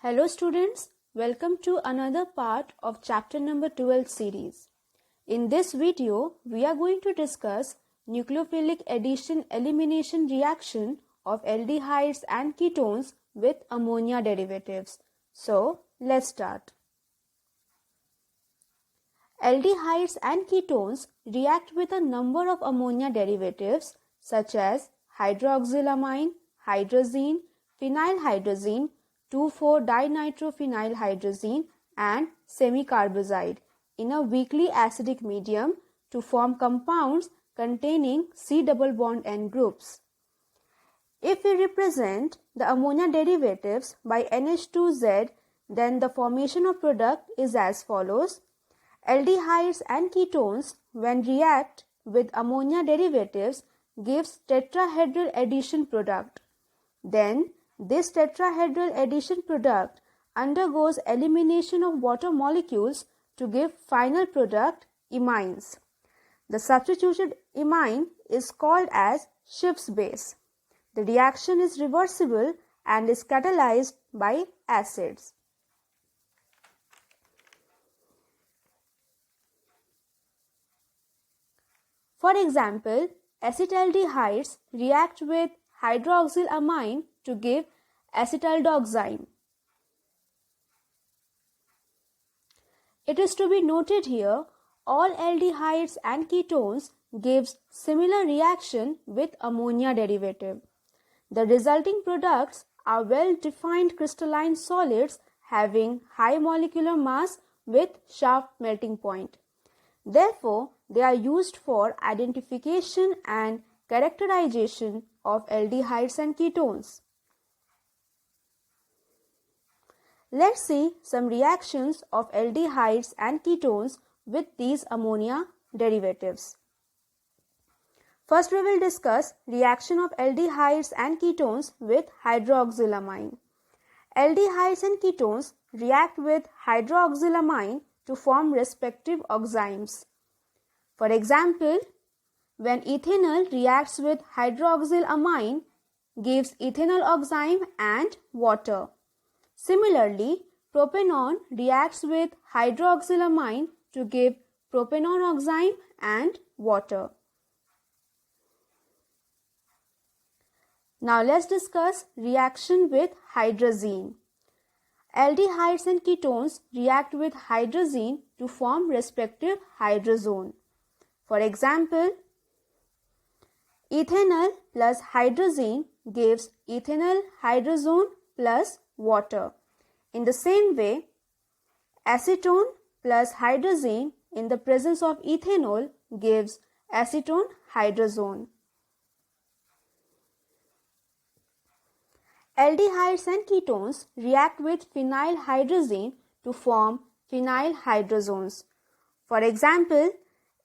Hello students, welcome to another part of chapter number 12 series. In this video, we are going to discuss nucleophilic addition elimination reaction of aldehydes and ketones with ammonia derivatives. So, let's start. Aldehydes and ketones react with a number of ammonia derivatives such as hydroxylamine, hydrazine, phenylhydrazine, 2,4-dinitrophenylhydrazine and semicarbazide in a weakly acidic medium to form compounds containing C double bond N groups. If we represent the ammonia derivatives by NH2Z, then the formation of product is as follows. Aldehydes and ketones when react with ammonia derivatives gives tetrahedral addition product. Then this tetrahedral addition product undergoes elimination of water molecules to give final product imines. The substituted imine is called as Schiff's base. The reaction is reversible and is catalyzed by acids. For example, acetaldehydes react with hydroxylamine to give acetaldoxime. It is to be noted here, all aldehydes and ketones gives similar reaction with ammonia derivative. The resulting products are well-defined crystalline solids having high molecular mass with sharp melting point. Therefore, they are used for identification and characterization of aldehydes and ketones. Let's see some reactions of aldehydes and ketones with these ammonia derivatives. First, we will discuss reaction of aldehydes and ketones with hydroxylamine. Aldehydes and ketones react with hydroxylamine to form respective oximes. For example, when ethanol reacts with hydroxylamine, gives ethanol oxime and water. Similarly, propanone reacts with hydroxylamine to give propanone oxime and water. Now let's discuss reaction with hydrazine. Aldehydes and ketones react with hydrazine to form respective hydrazone. For example, ethanol plus hydrazine gives ethanol hydrazone plus water. In the same way, acetone plus hydrazine in the presence of ethanol gives acetone hydrazone. Aldehydes and ketones react with phenylhydrazine to form phenylhydrazones. For example,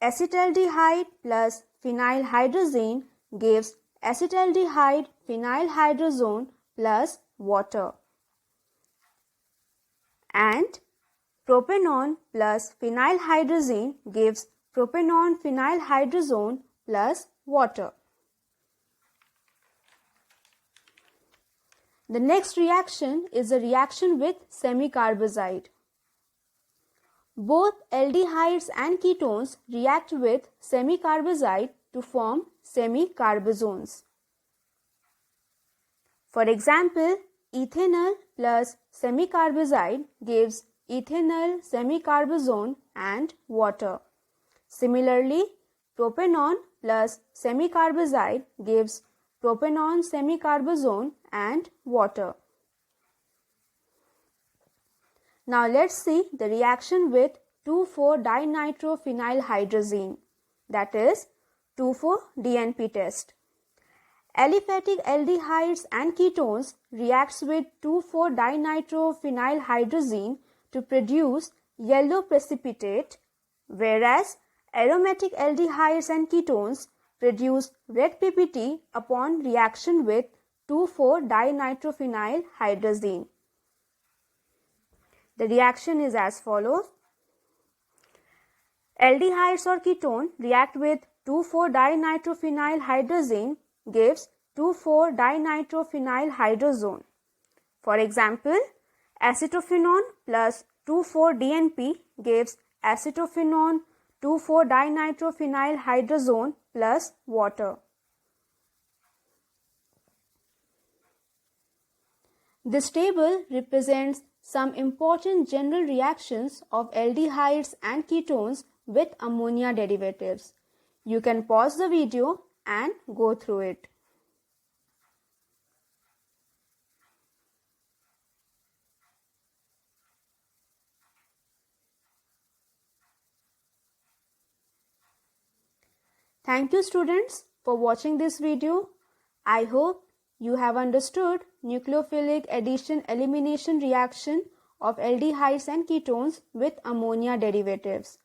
acetaldehyde plus phenylhydrazine gives acetaldehyde phenylhydrazone plus water. And propanone plus phenylhydrazine gives propanone phenylhydrazone plus water. The next reaction is a reaction with semicarbazide. Both aldehydes and ketones react with semicarbazide to form semicarbazones. For example, ethanol plus semicarbazide gives ethanol semicarbazone and water. Similarly, propanone plus semicarbazide gives propanone semicarbazone and water. Now let's see the reaction with 2,4-dinitrophenylhydrazine, that is 2,4-DNP test. Aliphatic aldehydes and ketones reacts with 2,4-dinitrophenylhydrazine to produce yellow precipitate, whereas aromatic aldehydes and ketones produce red PPT upon reaction with 2,4-dinitrophenylhydrazine. The reaction is as follows. Aldehydes or ketone react with 2,4-dinitrophenylhydrazine gives 2,4-dinitrophenylhydrazone. For example, Acetophenone plus 2,4-DNP gives acetophenone 2,4-dinitrophenylhydrazone plus water. This table represents some important general reactions of aldehydes and ketones with ammonia derivatives. You can pause the video and go through it. Thank you students for watching this video. I hope you have understood nucleophilic addition-elimination reaction of aldehydes and ketones with ammonia derivatives.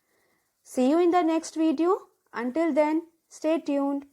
See you in the next video. Until then, stay tuned.